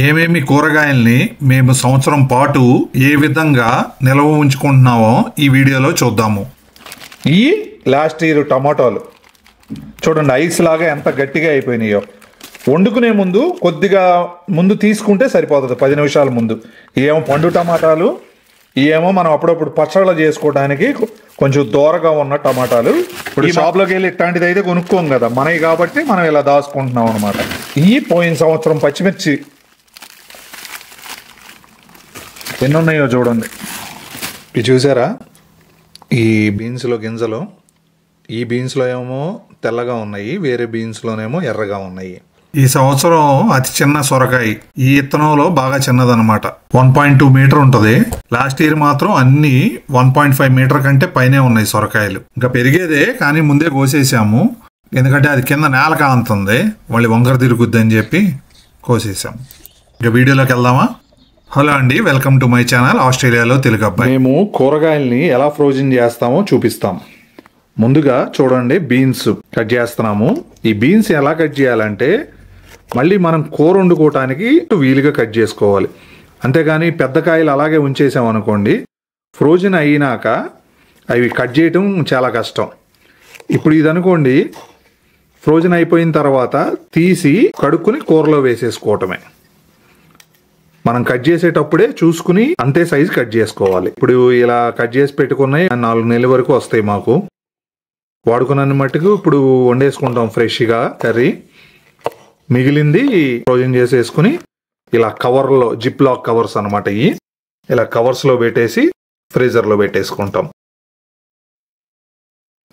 ఏమేమి కూరగాయల్ని మేము సంవత్సరం పాటు ఏ విధంగా నిల్వ ఉంచుకుంటున్నామో ఈ వీడియోలో చూద్దాము. ఈ లాస్ట్ ఇయర్ టమాటాలు చూడండి, ఐస్ లాగా ఎంత గట్టిగా అయిపోయినాయో. వండుకునే ముందు కొద్దిగా ముందు తీసుకుంటే సరిపోతుంది, 10 నిమిషాల ముందు. ఏమో పండు టమాటాలు, ఏమో మనం అప్పుడప్పుడు పచ్చళ్ళు చేసుకోవడానికి కొంచెం దూరగా ఉన్న టమాటాలు. ఇప్పుడు షాప్లోకి వెళ్ళి ఇట్లాంటిది అయితే కొనుక్కోం కదా, మనవి కాబట్టి మనం ఇలా దాచుకుంటున్నాం అనమాట. ఈ పోయిన సంవత్సరం పచ్చిమిర్చి ఎన్ని ఉన్నాయో చూడండి. ఇది చూసారా, ఈ బీన్స్లో గింజలు, ఈ బీన్స్లో ఏమో తెల్లగా ఉన్నాయి, వేరే బీన్స్లోనేమో ఎర్రగా ఉన్నాయి. ఈ సంవత్సరం అతి చిన్న సొరకాయ ఈ ఇత్తనంలో బాగా చిన్నదనమాట, 1.2 మీటర్ ఉంటుంది. లాస్ట్ ఇయర్ మాత్రం అన్ని 1.5 మీటర్ కంటే పైనే ఉన్నాయి సొరకాయలు. ఇంకా పెరిగేదే కానీ ముందే కోసేసాము, ఎందుకంటే అది కింద నేల కాంతుంది, మళ్ళీ వంకర తిరుగుద్ది అని చెప్పి కోసేసాం. ఇంకా వీడియోలోకి వెళ్దామా? హలో అండి, వెల్కమ్ టు మై ఛానల్ ఆస్ట్రేలియాలో తెలుగు అబ్బాయి. మేము కూరగాయల్ని ఎలా ఫ్రోజన్ చేస్తామో చూపిస్తాం. ముందుగా చూడండి, బీన్స్ కట్ చేస్తున్నాము. ఈ బీన్స్ ఎలా కట్ చేయాలంటే మళ్ళీ మనం కూర వండుకోవటానికి వీలుగా కట్ చేసుకోవాలి. అంతేగాని పెద్ద కాయలు అలాగే ఉంచేసామనుకోండి, ఫ్రోజన్ అయినాక అవి కట్ చేయటం చాలా కష్టం. ఇప్పుడు ఇది అనుకోండి, ఫ్రోజన్ అయిపోయిన తర్వాత తీసి కడుక్కుని కూరలో వేసేసుకోవటమే. మనం కట్ చేసేటప్పుడే చూసుకుని అంతే సైజు కట్ చేసుకోవాలి. ఇప్పుడు ఇలా కట్ చేసి పెట్టుకున్నాయి 4 నెలల వరకు వస్తాయి మాకు. వాడుకున్న మట్టుకు ఇప్పుడు వండేసుకుంటాం ఫ్రెష్గా కర్రీ. మిగిలింది ఫ్రోజన్ చేసేసుకుని ఇలా కవర్లో, జిప్ లాక్ కవర్స్ అనమాట, ఇలా కవర్స్లో పెట్టేసి ఫ్రీజర్లో పెట్టేసుకుంటాం.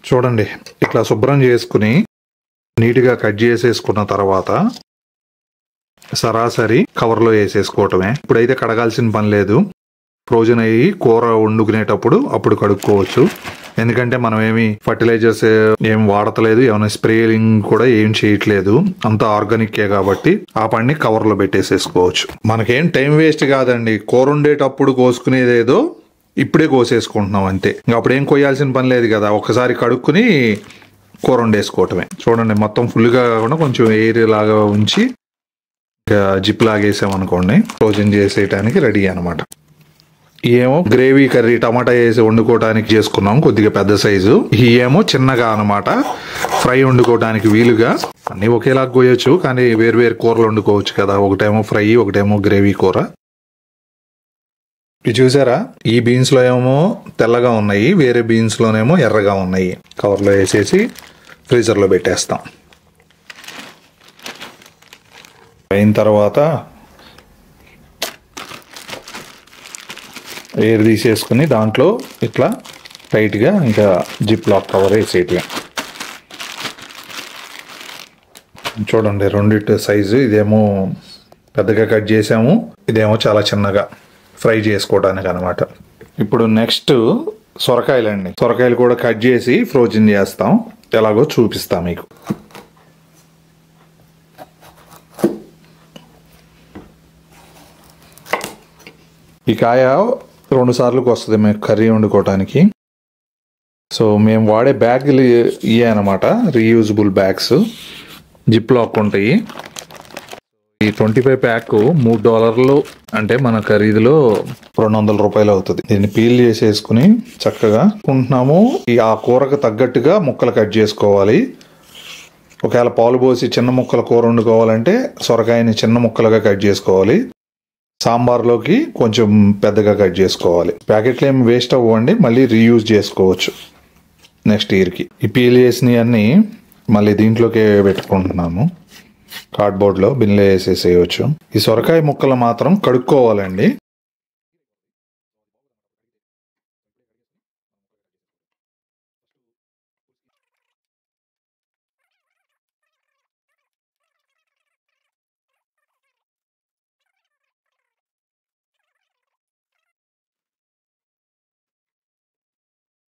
చూడండి, ఇట్లా శుభ్రం చేసుకుని నీట్గా కట్ చేసేసుకున్న తర్వాత సరాసరి కవర్లో వేసేసుకోవటమే. ఇప్పుడైతే కడగాల్సిన పని లేదు. ఫ్రోజన్ అయ్యి కూర వండుకునేటప్పుడు అప్పుడు కడుక్కోవచ్చు. ఎందుకంటే మనం ఏమి ఫర్టిలైజర్స్ ఏం వాడతలేదు, ఏమైనా స్ప్రేయింగ్ కూడా ఏం చేయట్లేదు, అంతా ఆర్గానిక్కే కాబట్టి ఆ పని కవర్లో పెట్టేసేసుకోవచ్చు. మనకేం టైం వేస్ట్ కాదండి, కూర వండేటప్పుడు కోసుకునేదేదో ఇప్పుడే కోసేసుకుంటున్నాం అంతే. ఇంకా అప్పుడేం కొయ్యాల్సిన పని లేదు కదా, ఒకసారి కడుక్కుని కూర వండేసుకోవటమే. చూడండి, మొత్తం ఫుల్గా కాకుండా కొంచెం ఎయిర్ లాగా ఉంచి జిప్ లాగేసామనుకోండి, ఫ్రోజన్ చేసేయటానికి రెడీ అనమాట. ఏమో గ్రేవీ కర్రీ టమాటా వేసి వండుకోవడానికి చేసుకున్నాం, కొద్దిగా పెద్ద సైజు. ఏమో చిన్నగా అనమాట, ఫ్రై వండుకోవడానికి వీలుగా. అన్ని ఒకేలా కోయొచ్చు కానీ వేరు వేరు కూరలు వండుకోవచ్చు కదా, ఒకటేమో ఫ్రై, ఒకటేమో గ్రేవీ కూర. ఇది చూసారా, ఈ బీన్స్ లో ఏమో తెల్లగా ఉన్నాయి, వేరే బీన్స్ లోనేమో ఎర్రగా ఉన్నాయి. కవర్లో వేసేసి ఫ్రీజర్ లో పెట్టేస్తాం. అయిన తర్వాత ఎయిర్ తీసేసుకుని దాంట్లో ఇట్లా టైట్గా ఇంకా జిప్ లాక్ కవర్ వేసేయటం. చూడండి, రెండిటి సైజు, ఇదేమో పెద్దగా కట్ చేసాము, ఇదేమో చాలా చిన్నగా ఫ్రై చేసుకోవడానికి అనమాట. ఇప్పుడు నెక్స్ట్ సొరకాయలండి. సొరకాయలు కూడా కట్ చేసి ఫ్రోజన్ చేస్తాం, ఎలాగో చూపిస్తాం మీకు. ఈ కాయ 2 సార్లకు వస్తుంది మేము కర్రీ వండుకోవటానికి. సో మేము వాడే బ్యాగులు ఇవే అనమాట, రీయూజబుల్ బ్యాగ్స్, జిప్ లాక్ ఉంటాయి. ఈ 25 ప్యాక్ $3 అంటే మన ఖరీదులో $200 అవుతుంది. దీన్ని పీల్ చేసేసుకుని చక్కగా ఉంటున్నాము. ఆ కూరకు తగ్గట్టుగా ముక్కలు కట్ చేసుకోవాలి. ఒకవేళ పాలు పోసి చిన్న ముక్కల కూర వండుకోవాలంటే సొరకాయని చిన్న ముక్కలుగా కట్ చేసుకోవాలి. సాంబార్లోకి కొంచెం పెద్దగా కట్ చేసుకోవాలి. ప్యాకెట్లు ఏమి వేస్ట్ అవ్వండి, మళ్ళీ రీయూజ్ చేసుకోవచ్చు నెక్స్ట్ ఇయర్కి. ఈ పీల్ చేసినవి అన్నీ మళ్ళీ దీంట్లోకి పెట్టుకుంటున్నాము, కార్డ్బోర్డ్లో బిన్లో వేసేసేయచ్చు. ఈ సొరకాయ ముక్కలు మాత్రం కడుక్కోవాలండి.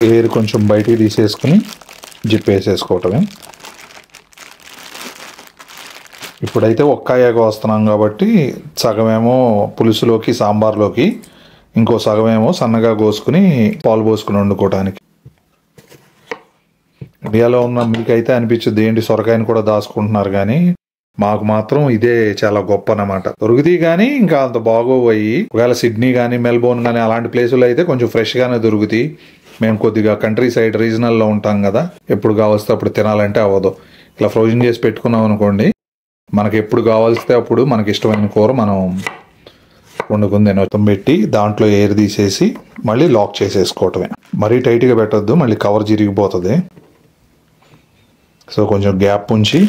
ఎయిర్ కొంచెం బయటికి తీసేసుకుని జిప్ వేసేసుకోవటమే. ఇప్పుడైతే ఒక్కాయగా వస్తున్నాం కాబట్టి సగమేమో పులుసులోకి, సాంబార్లోకి, ఇంకో సగమేమో సన్నగా కోసుకుని పాలు పోసుకుని వండుకోవడానికి. ఇండియాలో ఉన్న మీకు అయితే అనిపించుద్ది ఏంటి సొరకాయని కూడా దాచుకుంటున్నారు, కానీ మాకు మాత్రం ఇదే చాలా గొప్ప అన్నమాట. దొరుకుతాయి కానీ ఇంకా అంత బాగోపోయి. ఒకవేళ సిడ్నీ కానీ మెల్బోర్న్ కానీ అలాంటి ప్లేసుల్లో అయితే కొంచెం ఫ్రెష్ గానే దొరుకుతాయి. మేము కొద్దిగా కంట్రీ సైడ్ రీజనల్లో ఉంటాం కదా, ఎప్పుడు కావస్తే అప్పుడు తినాలంటే అవ్వదు. ఇలా ఫ్రోజన్ చేసి పెట్టుకున్నాం అనుకోండి, మనకి ఎప్పుడు కావాల్సితే అప్పుడు మనకి ఇష్టమైన కూర మనం వండుకుని మొత్తం పెట్టి దాంట్లో ఎయిర్ తీసేసి మళ్ళీ లాక్ చేసేసుకోవటమే. మరీ టైట్గా పెట్టద్దు, మళ్ళీ కవర్ చిరిగిపోతుంది. సో కొంచెం గ్యాప్ ఉంచి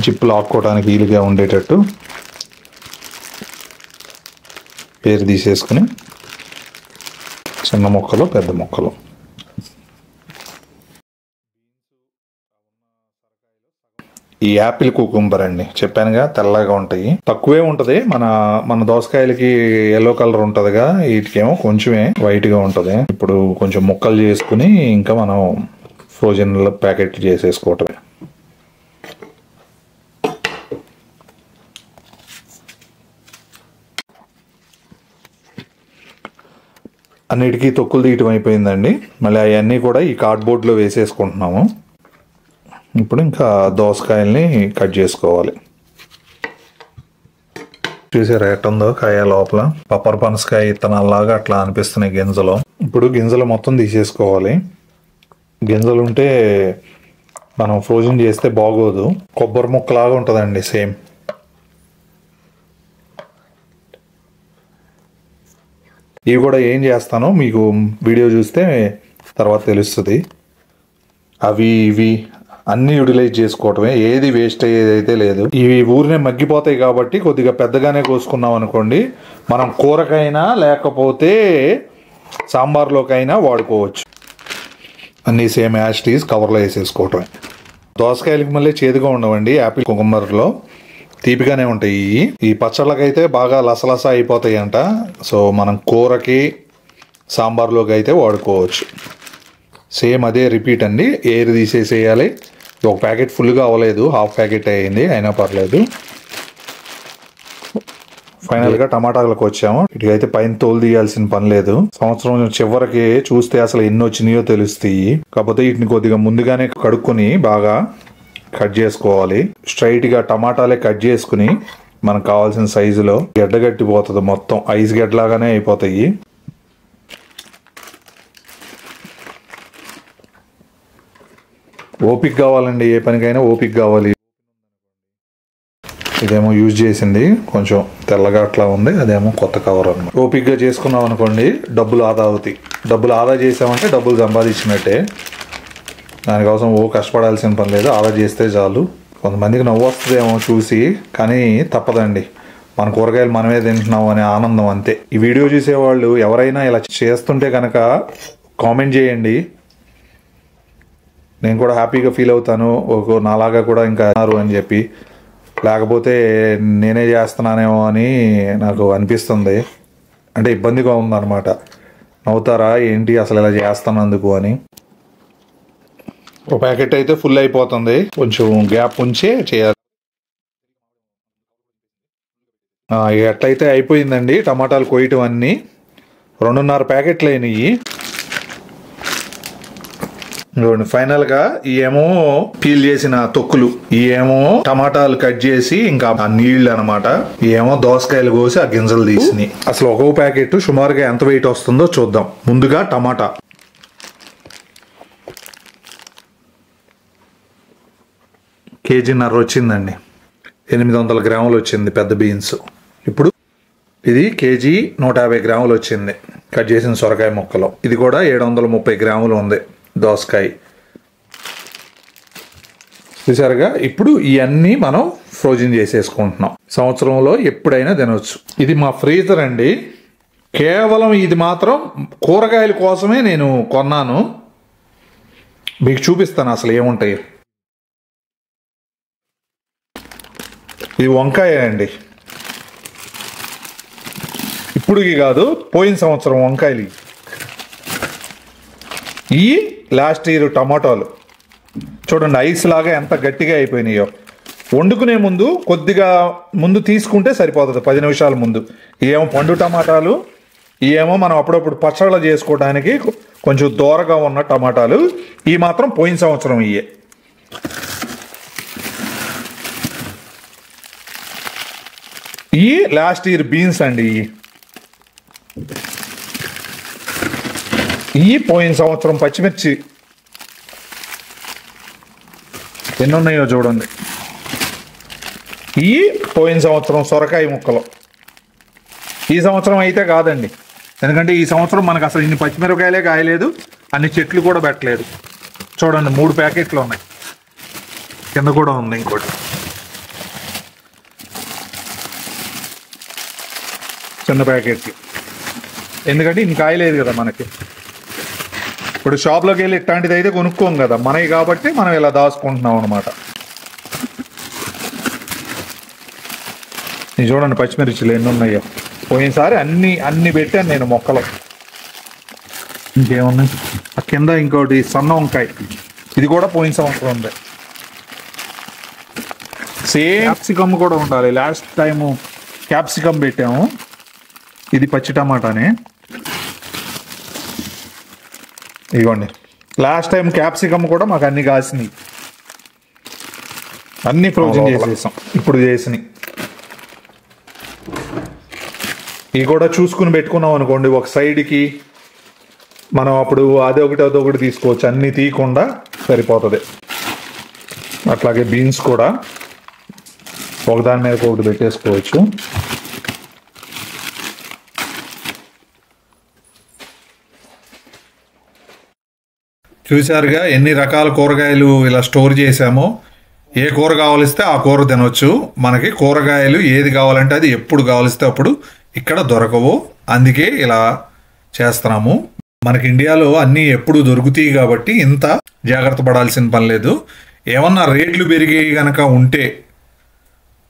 జిప్ లాక్కోవడానికి వీలుగా ఉండేటట్టు ఎయిర్ తీసేసుకుని చిన్న ముక్కలు పెద్ద ముక్కలు. ఈ యాపిల్ కుకుంబర్ అండి, చెప్పానుగా తెల్లగా ఉంటాయి. తక్కువే ఉంటది. మన దోసకాయలకి ఎల్లో కలర్ ఉంటదిగా, వీటికేమో కొంచెమే వైట్ గా ఉంటది. ఇప్పుడు కొంచెం ముక్కలు చేసుకుని ఇంకా మనం ఫ్రోజన్ ప్యాకెట్ చేసేసుకోవటమే. అన్నిటికీ తొక్కులు తీయటం అయిపోయిందండి. మళ్ళీ అవన్నీ కూడా ఈ కార్డ్బోర్డ్లో వేసేసుకుంటున్నాము. ఇప్పుడు ఇంకా దోసకాయల్ని కట్ చేసుకోవాలి. చూసారా ఎట్టుందో కాయ లోపల పప్పర్ పనసకాయ ఇత్తనాల్లాగా అట్లా అనిపిస్తున్నాయి గింజలు. ఇప్పుడు గింజలు మొత్తం తీసేసుకోవాలి. గింజలు ఉంటే మనం ఫ్రోజన్ చేస్తే బాగోదు, కొబ్బరి ముక్కలాగా ఉంటుందండి సేమ్. ఇవి కూడా ఏం చేస్తానో మీకు వీడియో చూస్తే తర్వాత తెలుస్తుంది. అవి ఇవి అన్ని యూటిలైజ్ చేసుకోవటమే, ఏది వేస్ట్ అయ్యేదైతే లేదు. ఇవి ఊరినే మగ్గిపోతాయి కాబట్టి కొద్దిగా పెద్దగానే కోసుకున్నాం అనుకోండి, మనం కూరకైనా లేకపోతే సాంబార్లోకైనా వాడుకోవచ్చు. అన్నీ సేమ్ యాజ్ టీజ్ కవర్లో వేసేసుకోవటమే. దోసకాయలకి మళ్ళీ చేదుగా ఉండవండి, యాపిల్ కుకుంబర్లో తీపిగానే ఉంటాయి. ఈ పచ్చళ్ళకైతే బాగా లసలస అయిపోతాయి అంట. సో మనం కూరకి సాంబార్లోకి అయితే వాడుకోవచ్చు. సేమ్ అదే రిపీట్ అండి. ఎయిర్ తీసేసేయాలి. ఒక ప్యాకెట్ ఫుల్గా అవ్వలేదు, హాఫ్ ప్యాకెట్ అయ్యింది, అయినా పర్లేదు. ఫైనల్గా టమాటాలకు వచ్చాము. ఇటుకైతే పైన తోలు తీయాల్సిన పని లేదు. సంవత్సరం చివరికి చూస్తే అసలు ఎన్ని వచ్చినాయో తెలుస్తాయి. కాకపోతే వీటిని కొద్దిగా ముందుగానే కడుక్కొని బాగా కట్ చేసుకోవాలి. స్ట్రైట్ గా టమాటాలే కట్ చేసుకుని మనకు కావాల్సిన సైజులో గడ్డగట్టిపోతుంది, మొత్తం ఐస్ గడ్డలాగానే అయిపోతాయి. ఓపిక కావాలండి, ఏ పనికైనా ఓపిక కావాలి. ఇదేమో యూజ్ చేసింది కొంచెం తెల్లగా అట్లా ఉంది, అదేమో కొత్త కవర్ అన్నమాట. ఓపికగా చేసుకున్నాం అనుకోండి డబ్బులు ఆదా అవుతాయి. డబ్బులు ఆదా చేసామంటే డబ్బులు సంపాదించినట్టే. దానికోసం కష్టపడాల్సిన పని లేదు, ఆదా చేస్తే చాలు. కొంతమందికి నవ్వు వస్తుందేమో చూసి, కానీ తప్పదండి. మన కూరగాయలు మనమే తింటున్నాం అనే ఆనందం అంతే. ఈ వీడియో చూసేవాళ్ళు ఎవరైనా ఇలా చేస్తుంటే కనుక కామెంట్ చేయండి, నేను కూడా హ్యాపీగా ఫీల్ అవుతాను. నాలాగా కూడా ఇంకా అని చెప్పి, లేకపోతే నేనే చేస్తున్నానేమో అని నాకు అనిపిస్తుంది. అంటే ఇబ్బందిగా ఉందన్నమాట. నవ్వుతారా ఏంటి అసలు ఇలా చేస్తున్నందుకు అని. ఒక ప్యాకెట్ అయితే ఫుల్ అయిపోతుంది, కొంచెం గ్యాప్ ఉంచే చేయాలి. ఎట్లయితే అయిపోయిందండి టమాటాలు కోయటం అన్నీ. 2.5 ప్యాకెట్లు అయినాయి. ఫైనల్గా ఏమో పీల్ చేసిన తొక్కులు, ఏమో టమాటాలు కట్ చేసి ఇంకా ఆ నీళ్లు అనమాట, ఏమో దోసకాయలు కోసి ఆ గింజలు తీసినాయి. అసలు ఒక్కొక్క ప్యాకెట్ సుమారుగా ఎంత వెయిట్ వస్తుందో చూద్దాం. ముందుగా టమాటా కేజీన్నర వచ్చిందండి, 800 గ్రాములు వచ్చింది పెద్ద బీన్స్. ఇప్పుడు ఇది కేజీ 150 గ్రాములు వచ్చింది కట్ చేసిన సొరకాయ ముక్కలు. ఇది కూడా 730 గ్రాములు ఉంది దోసకాయ. చూసారుగా. ఇప్పుడు ఇవన్నీ మనం ఫ్రోజన్ చేసేసుకుంటున్నాం, సంవత్సరంలో ఎప్పుడైనా తినవచ్చు. ఇది మా ఫ్రీజర్ అండి. కేవలం ఇది మాత్రం కూరగాయల కోసమే నేను కొన్నాను. మీకు చూపిస్తాను అసలు ఏముంటాయి. ఇది వంకాయ అండి, ఇప్పుడుకి కాదు పోయిన సంవత్సరం వంకాయలు. ఈ లాస్ట్ ఇయర్ టమాటాలు చూడండి ఐస్ లాగా ఎంత గట్టిగా అయిపోయినాయో. వండుకునే ముందు కొద్దిగా ముందు తీసుకుంటే సరిపోతుంది, 10 నిమిషాల ముందు. ఏమో పండు టమాటాలు, ఏమో మనం అప్పుడప్పుడు పచ్చళ్ళ చేసుకోవడానికి కొంచెం దూరగా ఉన్న టమాటాలు. ఈ మాత్రం పోయిన సంవత్సరం ఇయే. ఈ లాస్ట్ ఇయర్ బీన్స్ అండి. ఈ పోయిన సంవత్సరం పచ్చిమిర్చి ఎన్ని ఉన్నాయో చూడండి. ఈ పోయిన సంవత్సరం సొరకాయ ముక్కలు. ఈ సంవత్సరం అయితే కాదండి, ఎందుకంటే ఈ సంవత్సరం మనకు అసలు ఇన్ని పచ్చిమిరపకాయలే కాయలేదు, అన్ని చెట్లు కూడా పెట్టలేదు. చూడండి 3 ప్యాకెట్లు ఉన్నాయి, కింద కూడా ఉంది ఇంకోటి. చిన్న ప్యాకెట్లు, ఎందుకంటే ఇన్ని కాయలేదు కదా మనకి. ఇప్పుడు షాప్లోకి వెళ్ళి ఇట్లాంటిది అయితే కొనుక్కోం కదా, మనవి కాబట్టి మనం ఇలా దాచుకుంటున్నాం అనమాట. ఇది చూడండి పచ్చిమిర్చిలు ఎన్ని ఉన్నాయో. పోయినసారి అన్ని పెట్టాను నేను మొక్కలు. ఇంకేమున్నాయి ఆ కింద ఇంకోటి సన్న వంకాయ, ఇది కూడా పోయిన సంవత్సరం ఉంది. సేమ్ క్యాప్సికమ్ కూడా ఉండాలి. లాస్ట్ టైము క్యాప్సికమ్ పెట్టాము, ఇది పచ్చి టమాటానే. ఇదిగోండి లాస్ట్ టైం క్యాప్సికమ్ కూడా మాకు అన్ని కాసినాయి, అన్ని ఫ్రోజన్ చేసేసాం ఇప్పుడు చేసినాయి. ఇవి కూడా చూసుకుని పెట్టుకున్నాం అనుకోండి ఒక సైడ్కి, మనం అప్పుడు అదొకటి తీసుకోవచ్చు, అన్నీ తీయకుండా సరిపోతుంది. అట్లాగే బీన్స్ కూడా ఒకదాని మీద ఒకటి పెట్టేసుకోవచ్చు. చూసారుగా ఎన్ని రకాల కూరగాయలు ఇలా స్టోర్ చేసామో. ఏ కూర కావాలిస్తే ఆ కూర తినవచ్చు. మనకి కూరగాయలు ఏది కావాలంటే అది ఎప్పుడు కావాలిస్తే అప్పుడు ఇక్కడ దొరకవు, అందుకే ఇలా చేస్తున్నాము. మనకి ఇండియాలో అన్నీ ఎప్పుడు దొరుకుతాయి కాబట్టి ఇంత జాగ్రత్త పడాల్సిన పని లేదు. ఏమన్నా రేట్లు పెరిగేవి కనుక ఉంటే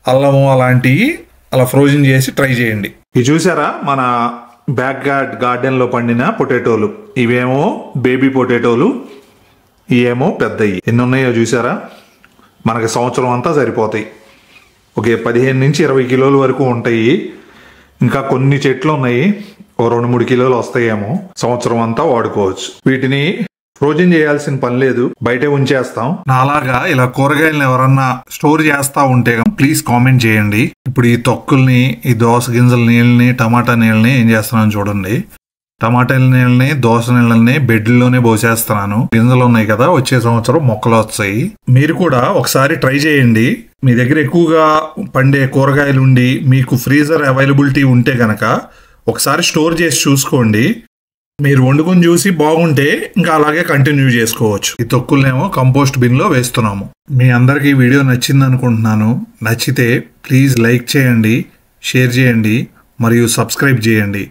అల్లము అలాంటివి అలా ఫ్రోజన్ చేసి ట్రై చేయండి. ఇది చూసారా మన బ్యాక్ గార్డెన్లో పండిన పొటాటోలు. ఇవేమో బేబీ పొటాటోలు, ఇవేమో పెద్దవి. ఎన్ని ఉన్నాయో చూసారా, మనకి సంవత్సరం అంతా సరిపోతాయి. ఒక 15 నుంచి 20 కిలోల వరకు ఉంటాయి. ఇంకా కొన్ని చెట్లు ఉన్నాయి, ఓ 2-3 కిలోలు వస్తాయేమో. సంవత్సరం అంతా వాడుకోవచ్చు. వీటిని ఫ్రోజన్ చేయాల్సిన పని లేదు, బయటే ఉంచేస్తాం. నాలాగా ఇలా కూరగాయలను ఎవరన్నా స్టోర్ చేస్తా ఉంటే ప్లీజ్ కామెంట్ చేయండి. ఇప్పుడు ఈ తొక్కుల్ని, ఈ దోస గింజల నీళ్ళని, టమాటా నీళ్ళని ఏం చేస్తున్నాను చూడండి. టమాటా నీళ్ళని, దోస నీళ్ళని బెడ్లోనే పోసేస్తున్నాను. గింజలు ఉన్నాయి కదా, వచ్చే సంవత్సరం మొక్కలు వస్తాయి. మీరు కూడా ఒకసారి ట్రై చేయండి. మీ దగ్గర ఎక్కువగా పండే కూరగాయలు ఉండి మీకు ఫ్రీజర్ అవైలబిలిటీ ఉంటే గనక ఒకసారి స్టోర్ చేసి చూసుకోండి. మీరు వండుకొని చూసి బాగుంటే ఇంకా అలాగే కంటిన్యూ చేసుకోవచ్చు. ఈ తొక్కులనేమో కంపోస్ట్ బిన్లో వేస్తున్నాము. మీ అందరికీ ఈ వీడియో నచ్చింది అనుకుంటున్నాను. నచ్చితే ప్లీజ్ లైక్ చేయండి, షేర్ చేయండి మరియు సబ్స్క్రైబ్ చేయండి.